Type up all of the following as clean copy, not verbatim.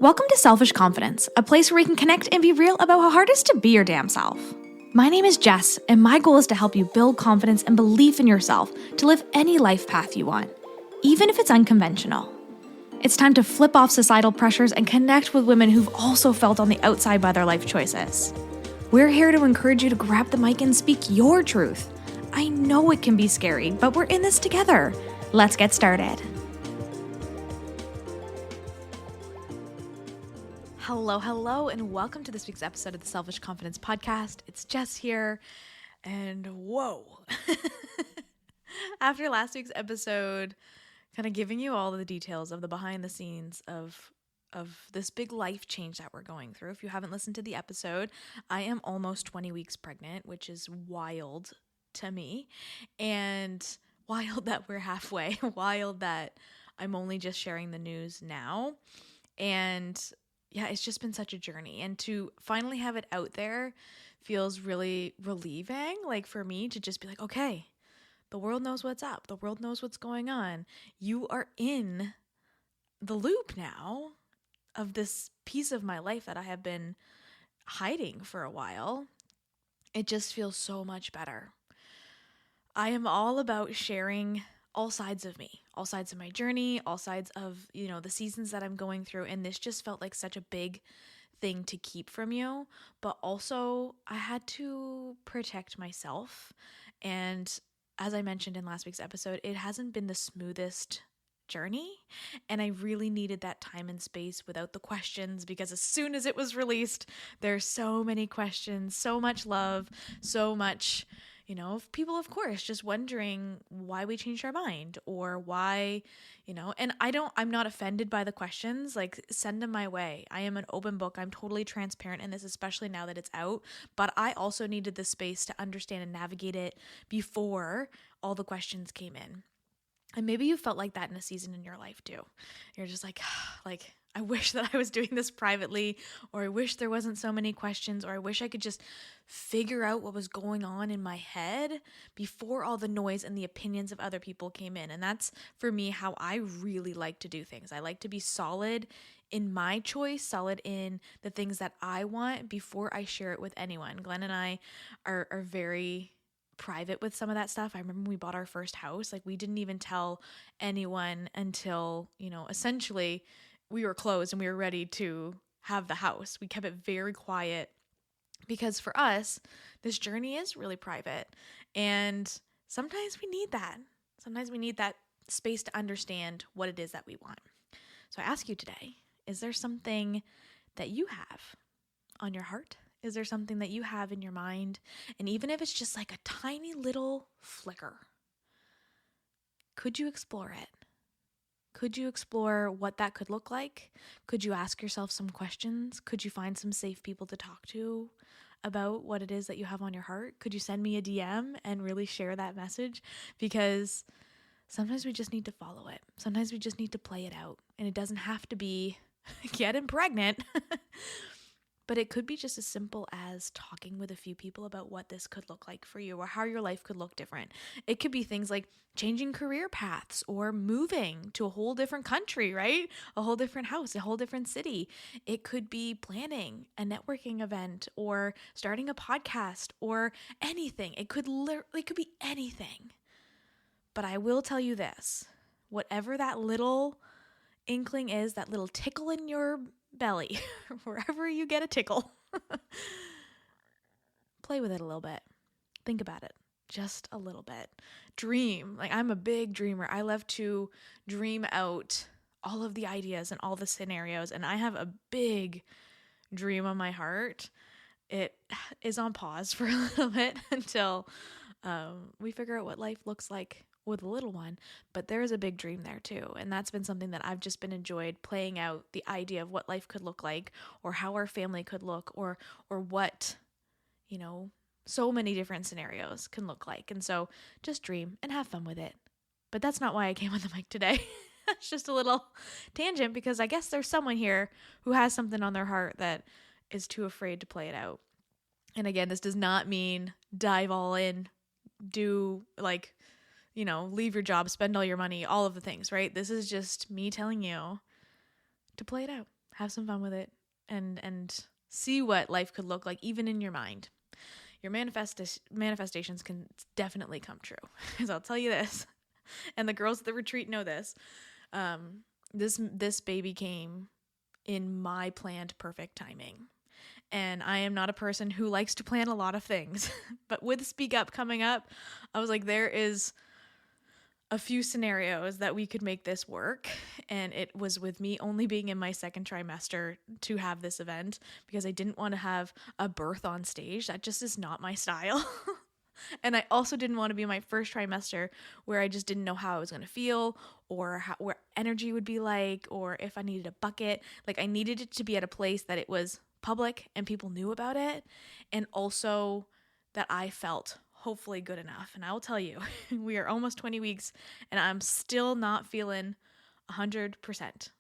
Welcome to Selfish Confidence, a place where we can connect and be real about how hard it is to be your damn self. My name is Jess, and my goal is to help you build confidence and belief in yourself to live any life path you want, even if it's unconventional. It's time to flip off societal pressures and connect with women who've also felt on the outside by their life choices. We're here to encourage you to grab the mic and speak your truth. I know it can be scary, but we're in this together. Let's get started. Hello, and welcome to this week's episode of the Selfish Confidence Podcast. It's Jess here, and whoa. After last week's episode, kind of giving you all the details of the behind the scenes of this big life change that we're going through. If you haven't listened to the episode, I am almost 20 weeks pregnant, which is wild to me, and wild that we're halfway, wild that I'm only just sharing the news now, and yeah, it's just been such a journey, and to finally have it out there feels really relieving, like for me to just be like, okay, the world knows what's up. The world knows what's going on. You are in the loop now of this piece of my life that I have been hiding for a while. It just feels so much better. I am all about sharing all sides of me, all sides of my journey, all sides of, the seasons that I'm going through. And this just felt like such a big thing to keep from you. But also I had to protect myself. And as I mentioned in last week's episode, it hasn't been the smoothest journey. And I really needed that time and space without the questions, because as soon as it was released, there's so many questions, so much love, so much people, of course, just wondering why we changed our mind or why, and I'm not offended by the questions, like send them my way. I am an open book. I'm totally transparent in this, especially now that it's out, but I also needed the space to understand and navigate it before all the questions came in. And maybe you felt like that in a season in your life too. You're just like, I wish that I was doing this privately, or I wish there wasn't so many questions, or I wish I could just figure out what was going on in my head before all the noise and the opinions of other people came in. And that's, for me, how I really like to do things. I like to be solid in my choice, solid in the things that I want before I share it with anyone. Glenn and I are very private with some of that stuff. I remember when we bought our first house, like we didn't even tell anyone until, essentially we were closed and we were ready to have the house. We kept it very quiet because for us, this journey is really private. And sometimes we need that. Sometimes we need that space to understand what it is that we want. So I ask you today, is there something that you have on your heart? Is there something that you have in your mind? And even if it's just like a tiny little flicker, could you explore it? Could you explore what that could look like? Could you ask yourself some questions? Could you find some safe people to talk to about what it is that you have on your heart? Could you send me a DM and really share that message? Because sometimes we just need to follow it. Sometimes we just need to play it out. And it doesn't have to be getting pregnant. But it could be just as simple as talking with a few people about what this could look like for you or how your life could look different. It could be things like changing career paths or moving to a whole different country, right? A whole different house, a whole different city. It could be planning a networking event or starting a podcast or anything. It could be anything. But I will tell you this, whatever that little inkling is, that little tickle in your belly, wherever you get a tickle, play with it a little bit. Think about it just a little bit. Dream. Like, I'm a big dreamer. I love to dream out all of the ideas and all the scenarios, and I have a big dream on my heart. It is on pause for a little bit until we figure out what life looks like with a little one, but there is a big dream there too. And that's been something that I've just been enjoyed playing out, the idea of what life could look like or how our family could look or what, so many different scenarios can look like. And so just dream and have fun with it. But that's not why I came on the mic today. It's just a little tangent because I guess there's someone here who has something on their heart that is too afraid to play it out. And again, this does not mean dive all in, do leave your job, spend all your money, all of the things, right? This is just me telling you to play it out. Have some fun with it and see what life could look like even in your mind. Your manifestations can definitely come true. Because I'll tell you this, and the girls at the retreat know this. This baby came in my planned perfect timing. And I am not a person who likes to plan a lot of things. But with Speak Up coming up, I was like, there is a few scenarios that we could make this work. And it was with me only being in my second trimester to have this event because I didn't want to have a birth on stage. That just is not my style. And I also didn't want to be my first trimester where I just didn't know how I was going to feel or where energy would be like, or if I needed a bucket. Like, I needed it to be at a place that it was public and people knew about it, and also that I felt hopefully good enough. And I will tell you, we are almost 20 weeks and I'm still not feeling 100%.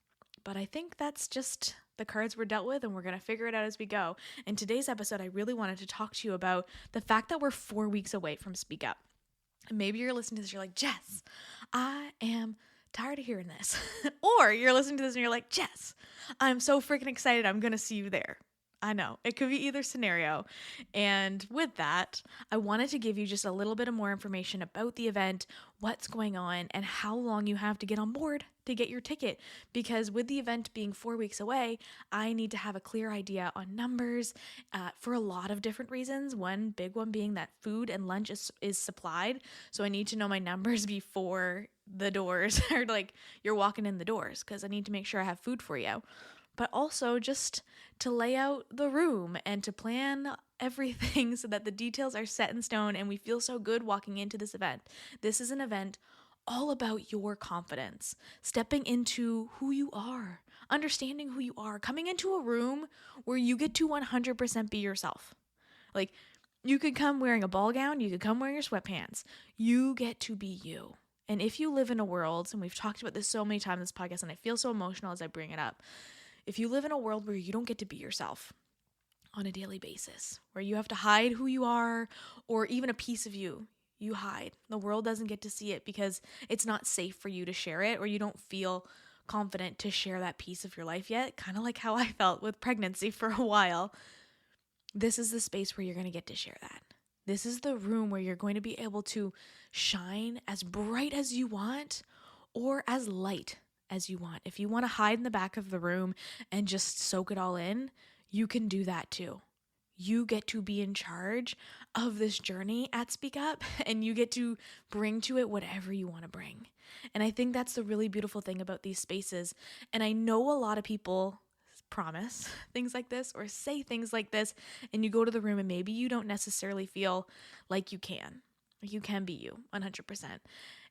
But I think that's just the cards we're dealt with, and we're going to figure it out as we go. In today's episode, I really wanted to talk to you about the fact that we're 4 weeks away from Speak Up. And maybe you're listening to this, you're like, Jess, I am tired of hearing this. Or you're listening to this and you're like, Jess, I'm so freaking excited. I'm going to see you there. I know, it could be either scenario. And with that, I wanted to give you just a little bit of more information about the event, what's going on, and how long you have to get on board to get your ticket. Because with the event being 4 weeks away, I need to have a clear idea on numbers for a lot of different reasons. One big one being that food and lunch is supplied. So I need to know my numbers before the doors are like, you're walking in the doors, because I need to make sure I have food for you. But also just to lay out the room and to plan everything so that the details are set in stone and we feel so good walking into this event. This is an event all about your confidence, stepping into who you are, understanding who you are, coming into a room where you get to 100% be yourself. Like, you could come wearing a ball gown, you could come wearing your sweatpants. You get to be you. And if you live in a world, and we've talked about this so many times in this podcast, and I feel so emotional as I bring it up, if you live in a world where you don't get to be yourself on a daily basis, where you have to hide who you are, or even a piece of you hide, the world doesn't get to see it because it's not safe for you to share it, or you don't feel confident to share that piece of your life yet, kind of like how I felt with pregnancy for a while. This is the space where you're going to get to share that. This is the room where you're going to be able to shine as bright as you want or as light as you want. If you want to hide in the back of the room and just soak it all in, you can do that too. You get to be in charge of this journey at Speak Up, and you get to bring to it whatever you want to bring. And I think that's the really beautiful thing about these spaces. And I know a lot of people promise things like this or say things like this, and you go to the room and maybe you don't necessarily feel like you can. Like, you can be you 100%.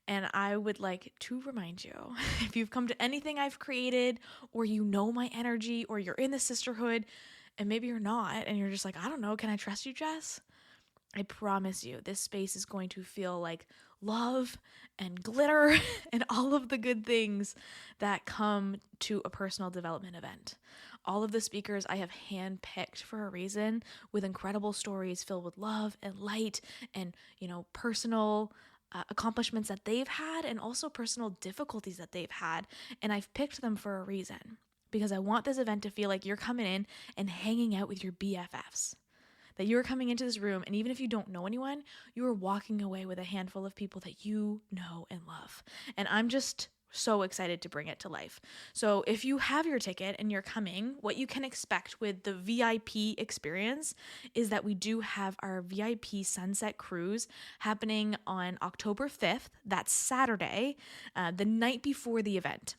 And I would like to remind you, if you've come to anything I've created, or you know my energy, or you're in the sisterhood, and maybe you're not, and you're just like, I don't know, can I trust you, Jess? I promise you, this space is going to feel like love and glitter and all of the good things that come to a personal development event. All of the speakers I have handpicked for a reason, with incredible stories filled with love and light and, personal accomplishments that they've had, and also personal difficulties that they've had. And I've picked them for a reason, because I want this event to feel like you're coming in and hanging out with your BFFs. That you're coming into this room, and even if you don't know anyone, you are walking away with a handful of people that you know and love. And I'm just so excited to bring it to life. So if you have your ticket and you're coming, what you can expect with the VIP experience is that we do have our VIP Sunset Cruise happening on October 5th. That's Saturday, the night before the event.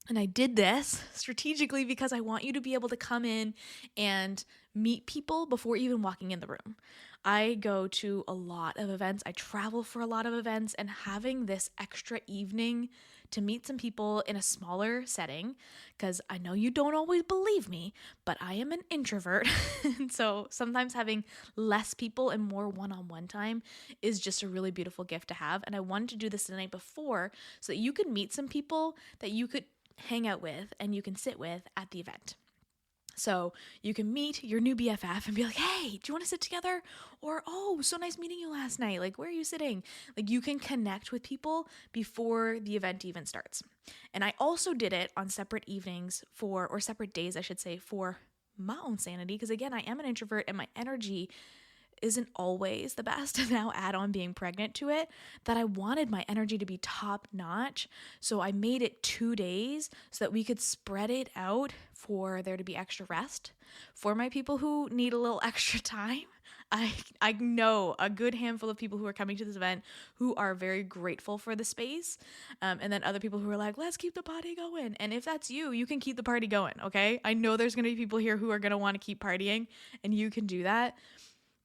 And I did this strategically because I want you to be able to come in and meet people before even walking in the room. I go to a lot of events. I travel for a lot of events, and having this extra evening to meet some people in a smaller setting, because I know you don't always believe me, but I am an introvert. And so sometimes having less people and more one-on-one time is just a really beautiful gift to have. And I wanted to do this the night before so that you could meet some people that you could hang out with and you can sit with at the event. So you can meet your new BFF and be like, hey, do you want to sit together? Or, oh, so nice meeting you last night. Like, where are you sitting? Like, you can connect with people before the event even starts. And I also did it on separate evenings or separate days, I should say, for my own sanity. Because again, I am an introvert and my energy isn't always the best. And now add on being pregnant to it, that I wanted my energy to be top notch. So I made it 2 days so that we could spread it out for there to be extra rest for my people who need a little extra time. I know a good handful of people who are coming to this event who are very grateful for the space. And then other people who are like, let's keep the party going. And if that's you, you can keep the party going, okay? I know there's going to be people here who are going to want to keep partying, and you can do that.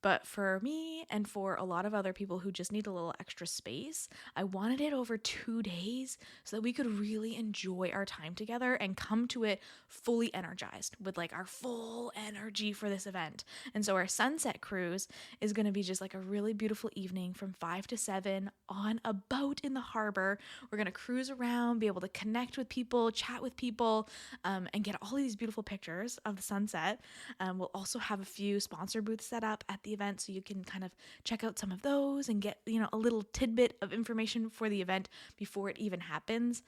But for me and for a lot of other people who just need a little extra space, I wanted it over 2 days so that we could really enjoy our time together and come to it fully energized with like our full energy for this event. And so our sunset cruise is going to be just like a really beautiful evening from 5 to 7 on a boat in the harbor. We're going to cruise around, be able to connect with people, chat with people, and get all these beautiful pictures of the sunset. We'll also have a few sponsor booths set up at the event, so you can kind of check out some of those and get, a little tidbit of information for the event before it even happens.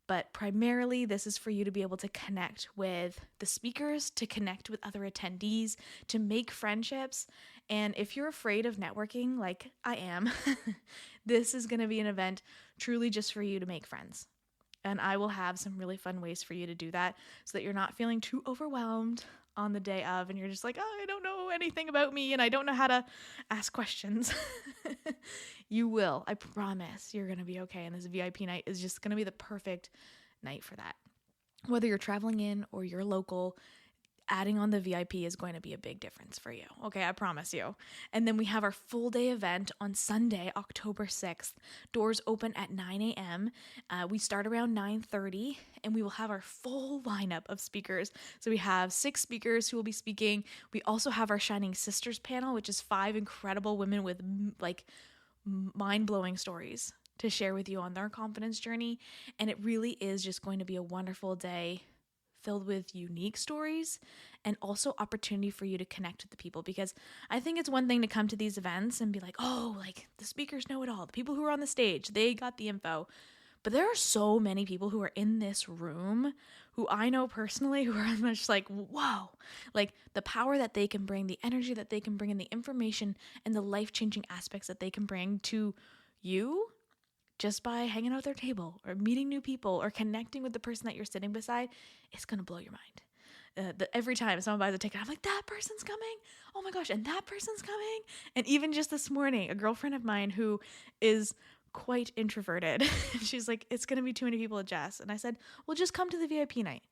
But primarily, this is for you to be able to connect with the speakers, to connect with other attendees, to make friendships. And if you're afraid of networking, like I am, this is going to be an event truly just for you to make friends. And I will have some really fun ways for you to do that so that you're not feeling too overwhelmed on the day of and you're just like, oh, I don't know anything about me and I don't know how to ask questions. You will. I promise you're going to be okay. And this VIP night is just going to be the perfect night for that. Whether you're traveling in or you're local, adding on the VIP is going to be a big difference for you. Okay, I promise you. And then we have our full day event on Sunday, October 6th. Doors open at 9 a.m. We start around 9:30 and we will have our full lineup of speakers. So we have 6 speakers who will be speaking. We also have our Shining Sisters panel, which is 5 incredible women with like mind-blowing stories to share with you on their confidence journey. And it really is just going to be a wonderful day filled with unique stories and also opportunity for you to connect with the people, because I think it's one thing to come to these events and be like, oh, like the speakers know it all. The people who are on the stage, they got the info. But there are so many people who are in this room who I know personally who are much like, whoa, like the power that they can bring, the energy that they can bring, and the information and the life-changing aspects that they can bring to you just by hanging out at their table or meeting new people or connecting with the person that you're sitting beside. It's going to blow your mind. Every time someone buys a ticket, I'm like, that person's coming. Oh my gosh. And that person's coming. And even just this morning, a girlfriend of mine who is quite introverted, she's like, it's going to be too many people at Jess. And I said, well, just come to the VIP night.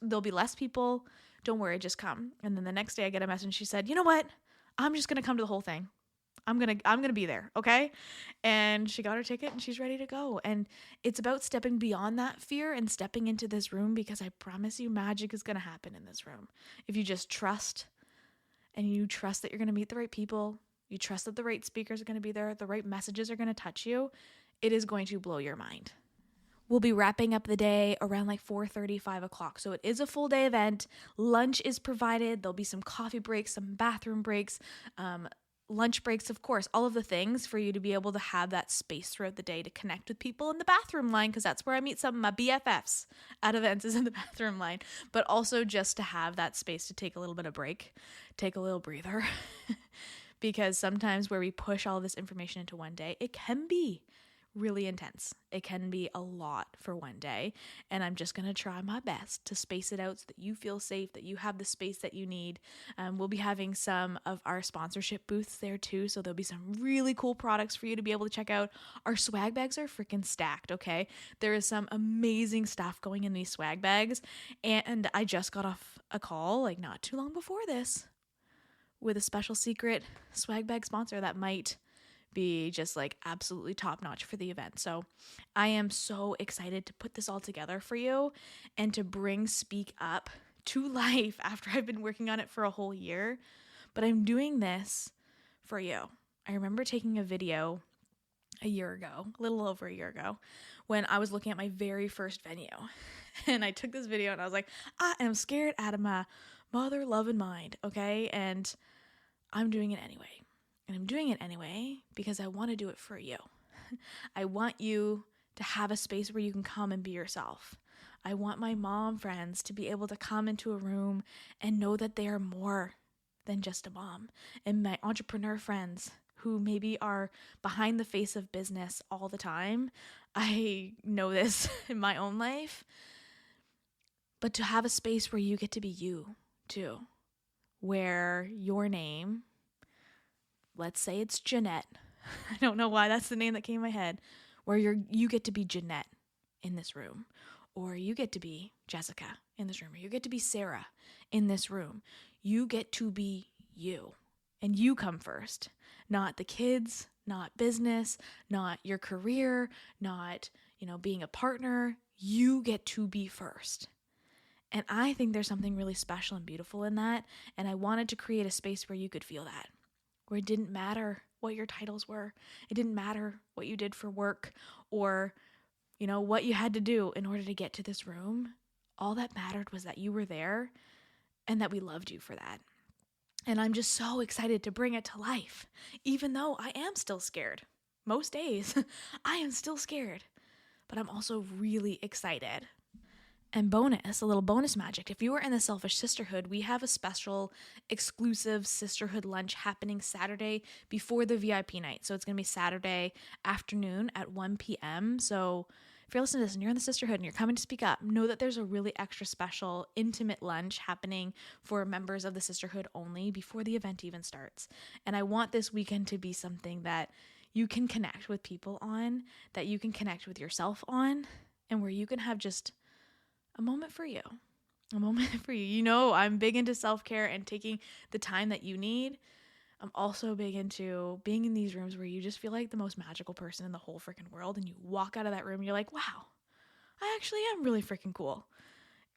There'll be less people. Don't worry, just come. And then the next day I get a message. She said, you know what? I'm just going to come to the whole thing. I'm going to be there. Okay. And she got her ticket and she's ready to go. And it's about stepping beyond that fear and stepping into this room, because I promise you magic is going to happen in this room. If you just trust, and you trust that you're going to meet the right people, you trust that the right speakers are going to be there, the right messages are going to touch you, it is going to blow your mind. We'll be wrapping up the day around like 4:30, 5 o'clock. So it is a full day event. Lunch is provided. There'll be some coffee breaks, some bathroom breaks, lunch breaks, of course, all of the things for you to be able to have that space throughout the day to connect with people in the bathroom line, because that's where I meet some of my BFFs at events, is in the bathroom line, but also just to have that space to take a little bit of break, take a little breather, because sometimes where we push all this information into one day, it can be really intense. It can be a lot for one day, and I'm just going to try my best to space it out so that you feel safe, that you have the space that you need. We'll be having some of our sponsorship booths there too, so there'll be some really cool products for you to be able to check out. Our swag bags are freaking stacked, okay? There is some amazing stuff going in these swag bags, and I just got off a call like not too long before this with a special secret swag bag sponsor that might be just like absolutely top notch for the event. So I am so excited to put this all together for you and to bring Speak Up to life after I've been working on it for a whole year. But I'm doing this for you. I remember taking a video a little over a year ago, when I was looking at my very first venue. And I took this video and I was like, I am scared out of my mother loving mind, okay? And I'm doing it anyway. And I'm doing it anyway because I want to do it for you. I want you to have a space where you can come and be yourself. I want my mom friends to be able to come into a room and know that they are more than just a mom. And my entrepreneur friends who maybe are behind the face of business all the time, I know this in my own life, but to have a space where you get to be you too, where your name, let's say it's Jeanette. I don't know why that's the name that came in my head, where you get to be Jeanette in this room, or you get to be Jessica in this room, or you get to be Sarah in this room. You get to be you, and you come first, not the kids, not business, not your career, not, being a partner. You get to be first. And I think there's something really special and beautiful in that. And I wanted to create a space where you could feel that, where it didn't matter what your titles were. It didn't matter what you did for work or, what you had to do in order to get to this room. All that mattered was that you were there and that we loved you for that. And I'm just so excited to bring it to life, even though I am still scared. Most days, I am still scared, but I'm also really excited. And bonus, a little bonus magic. If you are in the Selfish Sisterhood, we have a special exclusive sisterhood lunch happening Saturday before the VIP night. So it's going to be Saturday afternoon at 1 p.m. So if you're listening to this and you're in the sisterhood and you're coming to speak up, know that there's a really extra special intimate lunch happening for members of the sisterhood only before the event even starts. And I want this weekend to be something that you can connect with people on, that you can connect with yourself on, and where you can have just a moment for you. A moment for you. I'm big into self-care and taking the time that you need. I'm also big into being in these rooms where you just feel like the most magical person in the whole freaking world, and you walk out of that room and you're like, wow, I actually am really freaking cool.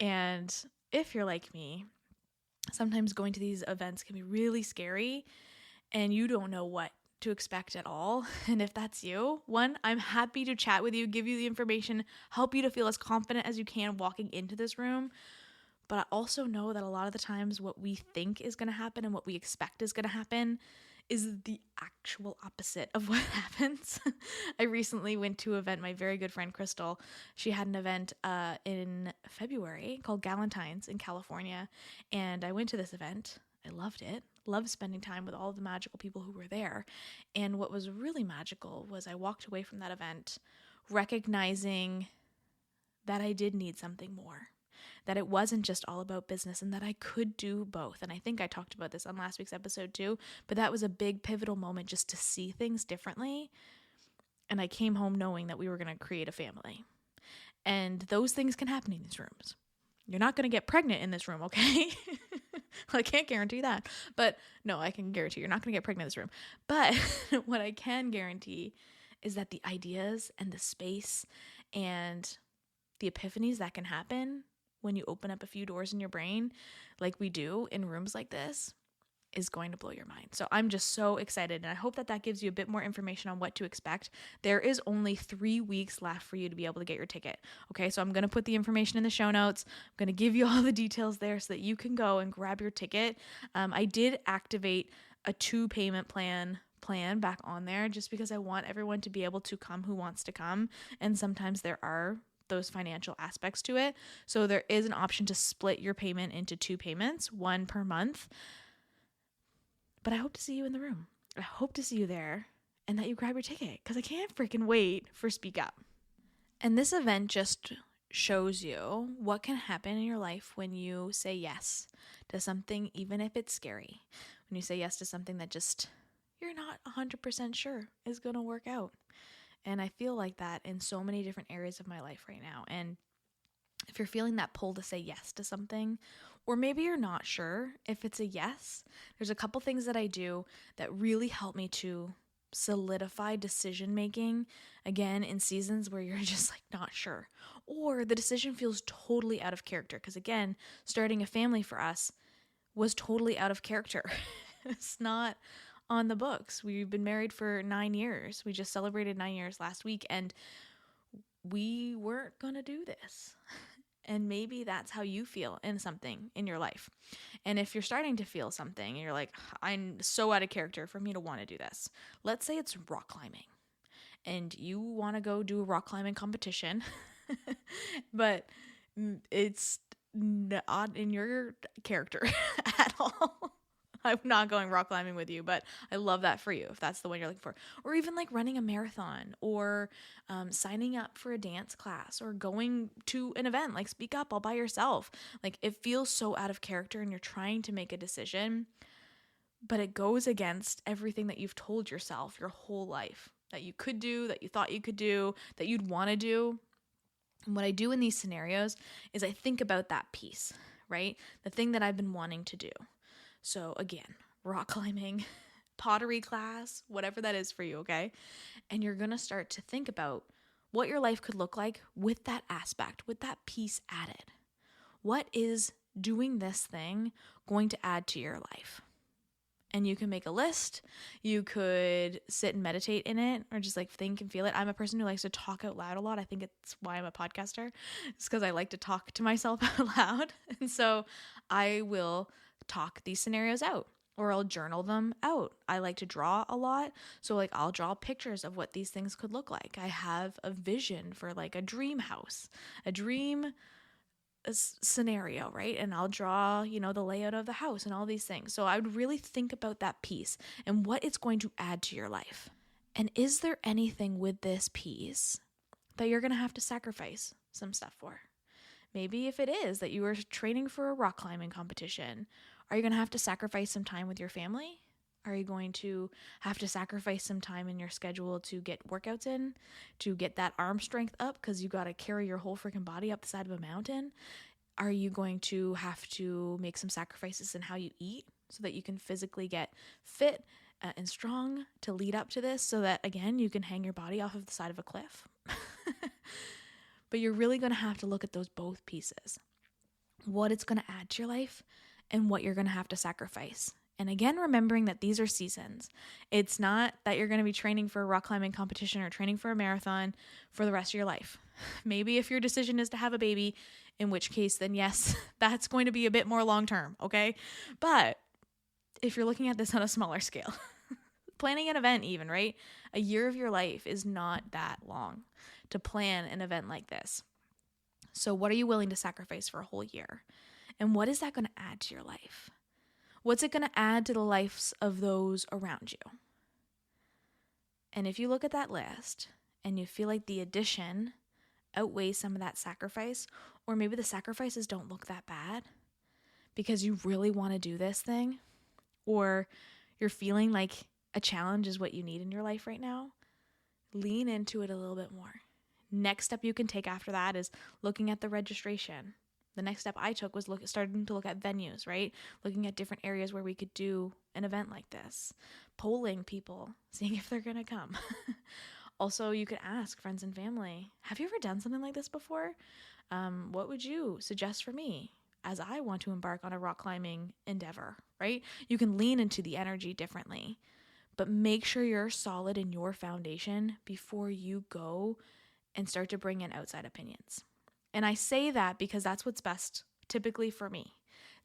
And if you're like me, sometimes going to these events can be really scary and you don't know what to expect at all. And if that's you, one, I'm happy to chat with you, give you the information, help you to feel as confident as you can walking into this room. But I also know that a lot of the times what we think is going to happen and what we expect is going to happen is the actual opposite of what happens. I recently went to an event, my very good friend Crystal, she had an event in February called Galentine's in California. And I went to this event. I loved it. Loved spending time with all of the magical people who were there. And what was really magical was I walked away from that event recognizing that I did need something more, that it wasn't just all about business and that I could do both. And I think I talked about this on last week's episode too, but that was a big pivotal moment just to see things differently. And I came home knowing that we were going to create a family. And those things can happen in these rooms. You're not going to get pregnant in this room, okay? I can't guarantee that. But no, I can guarantee you're not going to get pregnant in this room. But what I can guarantee is that the ideas and the space and the epiphanies that can happen when you open up a few doors in your brain, like we do in rooms like this, is going to blow your mind. So I'm just so excited, and I hope that gives you a bit more information on what to expect. There is only 3 weeks left for you to be able to get your ticket. Okay, so I'm going to put the information in the show notes. I'm going to give you all the details there so that you can go and grab your ticket. I did activate a 2 payment plan back on there just because I want everyone to be able to come who wants to come, and sometimes there are those financial aspects to it. So there is an option to split your payment into 2 payments, 1 per month. But I hope to see you in the room. I hope to see you there and that you grab your ticket because I can't freaking wait for Speak Up. And this event just shows you what can happen in your life when you say yes to something, even if it's scary. When you say yes to something that just you're not 100% sure is going to work out. And I feel like that in so many different areas of my life right now. And if you're feeling that pull to say yes to something, or maybe you're not sure if it's a yes, there's a couple things that I do that really help me to solidify decision making, again, in seasons where you're just like not sure, or the decision feels totally out of character. Because again, starting a family for us was totally out of character. It's not on the books. We've been married for 9 years. We just celebrated 9 years last week, and we weren't going to do this. And maybe that's how you feel in something in your life. And if you're starting to feel something and you're like, I'm so out of character for me to want to do this. Let's say it's rock climbing and you want to go do a rock climbing competition, but it's not in your character at all. I'm not going rock climbing with you, but I love that for you if that's the one you're looking for. Or even like running a marathon or signing up for a dance class or going to an event like Speak Up all by yourself. Like it feels so out of character and you're trying to make a decision, but it goes against everything that you've told yourself your whole life that you could do, that you thought you could do, that you'd want to do. And what I do in these scenarios is I think about that piece, right? The thing that I've been wanting to do. So again, rock climbing, pottery class, whatever that is for you, okay? And you're going to start to think about what your life could look like with that aspect, with that piece added. What is doing this thing going to add to your life? And you can make a list. You could sit and meditate in it or just like think and feel it. I'm a person who likes to talk out loud a lot. I think it's why I'm a podcaster. It's because I like to talk to myself out loud. And so I will talk these scenarios out or I'll journal them out. I like to draw a lot. So like I'll draw pictures of what these things could look like. I have a vision for like a dream house, a dream scenario, right? And I'll draw, the layout of the house and all these things. So I would really think about that piece and what it's going to add to your life. And is there anything with this piece that you're going to have to sacrifice some stuff for? Maybe if it is that you are training for a rock climbing competition, are you going to have to sacrifice some time with your family? Are you going to have to sacrifice some time in your schedule to get workouts in, to get that arm strength up because you got to carry your whole freaking body up the side of a mountain? Are you going to have to make some sacrifices in how you eat so that you can physically get fit and strong to lead up to this so that, again, you can hang your body off of the side of a cliff? But you're really going to have to look at those both pieces. What it's going to add to your life and what you're going to have to sacrifice. And again, remembering that these are seasons. It's not that you're going to be training for a rock climbing competition or training for a marathon for the rest of your life. Maybe if your decision is to have a baby, in which case, then yes, that's going to be a bit more long term, okay? But if you're looking at this on a smaller scale, planning an event even, right? A year of your life is not that long to plan an event like this. So what are you willing to sacrifice for a whole year? And what is that going to add to your life? What's it going to add to the lives of those around you? And if you look at that list and you feel like the addition outweighs some of that sacrifice, or maybe the sacrifices don't look that bad because you really want to do this thing, or you're feeling like a challenge is what you need in your life right now, lean into it a little bit more. Next step you can take after that is looking at the registration. The next step I took was starting to look at venues, right? Looking at different areas where we could do an event like this. Polling people, seeing if they're going to come. Also, you could ask friends and family, have you ever done something like this before? What would you suggest for me as I want to embark on a rock climbing endeavor, right? You can lean into the energy differently, but make sure you're solid in your foundation before you go and start to bring in outside opinions. And I say that because that's what's best typically for me.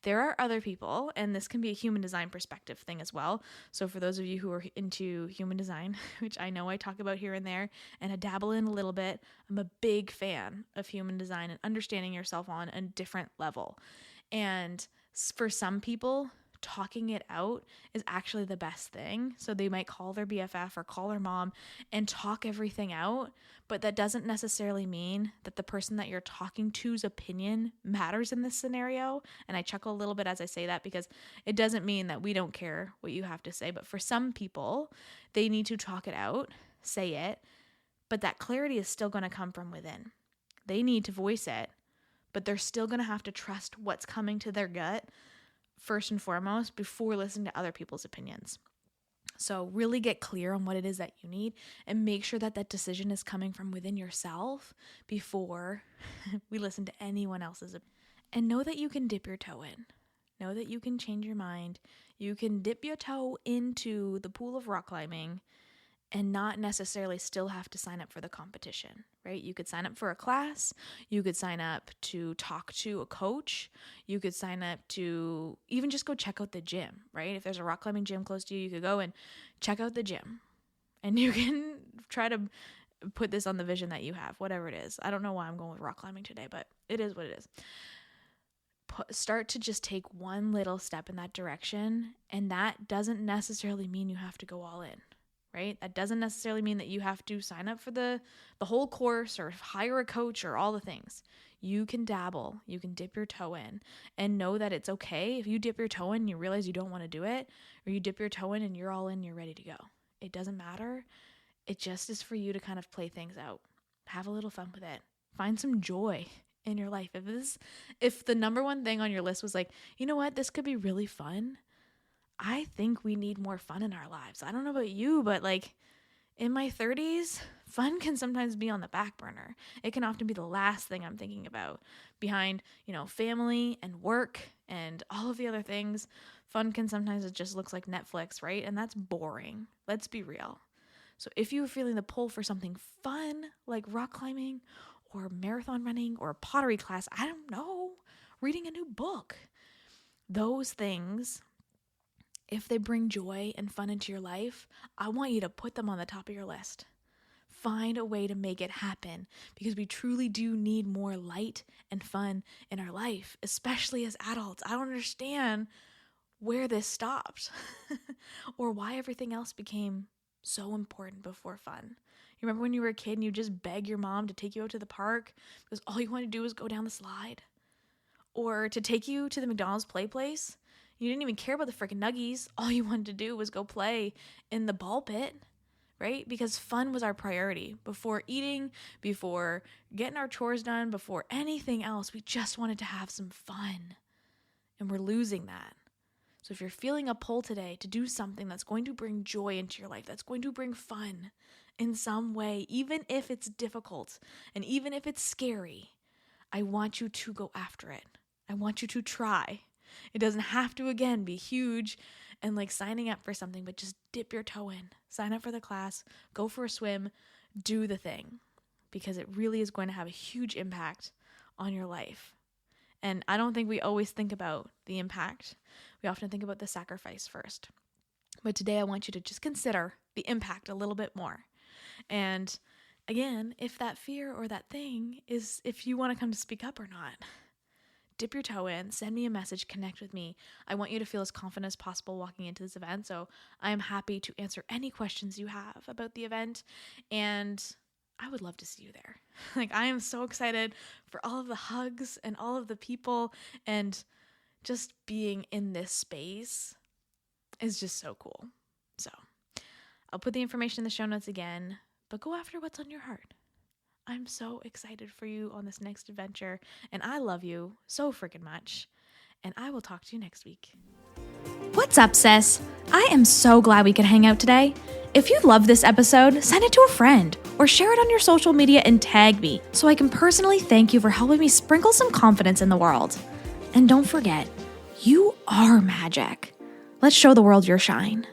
There are other people, and this can be a human design perspective thing as well. So for those of you who are into human design, which I know I talk about here and there, and I dabble in a little bit, I'm a big fan of human design and understanding yourself on a different level. And for some people, talking it out is actually the best thing. So they might call their BFF or call their mom and talk everything out, but that doesn't necessarily mean that the person that you're talking to's opinion matters in this scenario. And I chuckle a little bit as I say that because it doesn't mean that we don't care what you have to say, but for some people, they need to talk it out, say it, but that clarity is still going to come from within. They need to voice it, but they're still going to have to trust what's coming to their gut first and foremost before listening to other people's opinions. So really get clear on what it is that you need and make sure that that decision is coming from within yourself before we listen to anyone else's opinion. And know that you can dip your toe in. Know that you can change your mind. You can dip your toe into the pool of rock climbing and not necessarily still have to sign up for the competition, right? You could sign up for a class. You could sign up to talk to a coach. You could sign up to even just go check out the gym, right? If there's a rock climbing gym close to you, you could go and check out the gym. And you can try to put this on the vision that you have, whatever it is. I don't know why I'm going with rock climbing today, but it is what it is. Start to just take one little step in that direction. And that doesn't necessarily mean you have to go all in. Right? That doesn't necessarily mean that you have to sign up for the whole course or hire a coach or all the things. You can dabble, you can dip your toe in, and know that it's okay if you dip your toe in and you realize you don't want to do it, or you dip your toe in and you're all in, you're ready to go. It doesn't matter. It just is for you to kind of play things out. Have a little fun with it. Find some joy in your life. If the number one thing on your list was like, you know what, this could be really fun, I think we need more fun in our lives. I don't know about you, but like in my 30s, fun can sometimes be on the back burner. It can often be the last thing I'm thinking about behind, family and work and all of the other things. Fun can sometimes, it just looks like Netflix, right? And that's boring. Let's be real. So if you're feeling the pull for something fun, like rock climbing or marathon running or a pottery class, I don't know, reading a new book, those things, if they bring joy and fun into your life, I want you to put them on the top of your list. Find a way to make it happen, because we truly do need more light and fun in our life, especially as adults. I don't understand where this stopped or why everything else became so important before fun. You remember when you were a kid and you just beg your mom to take you out to the park because all you wanted to do was go down the slide? Or to take you to the McDonald's play place? You didn't even care about the freaking nuggies. All you wanted to do was go play in the ball pit, right? Because fun was our priority. Before eating, before getting our chores done, before anything else, we just wanted to have some fun. And we're losing that. So if you're feeling a pull today to do something that's going to bring joy into your life, that's going to bring fun in some way, even if it's difficult and even if it's scary, I want you to go after it. I want you to try. It doesn't have to, again, be huge and like signing up for something, but just dip your toe in. Sign up for the class, go for a swim, do the thing, because it really is going to have a huge impact on your life. And I don't think we always think about the impact. We often think about the sacrifice first. But today I want you to just consider the impact a little bit more. And again, if that fear or that thing is if you want to come to speak up or not, dip your toe in, send me a message, connect with me. I want you to feel as confident as possible walking into this event. So I am happy to answer any questions you have about the event. And I would love to see you there. Like, I am so excited for all of the hugs and all of the people, and just being in this space is just so cool. So I'll put the information in the show notes again, but go after what's on your heart. I'm so excited for you on this next adventure, and I love you so freaking much, and I will talk to you next week. What's up, sis? I am so glad we could hang out today. If you love this episode, send it to a friend or share it on your social media and tag me so I can personally thank you for helping me sprinkle some confidence in the world. And don't forget, you are magic. Let's show the world your shine.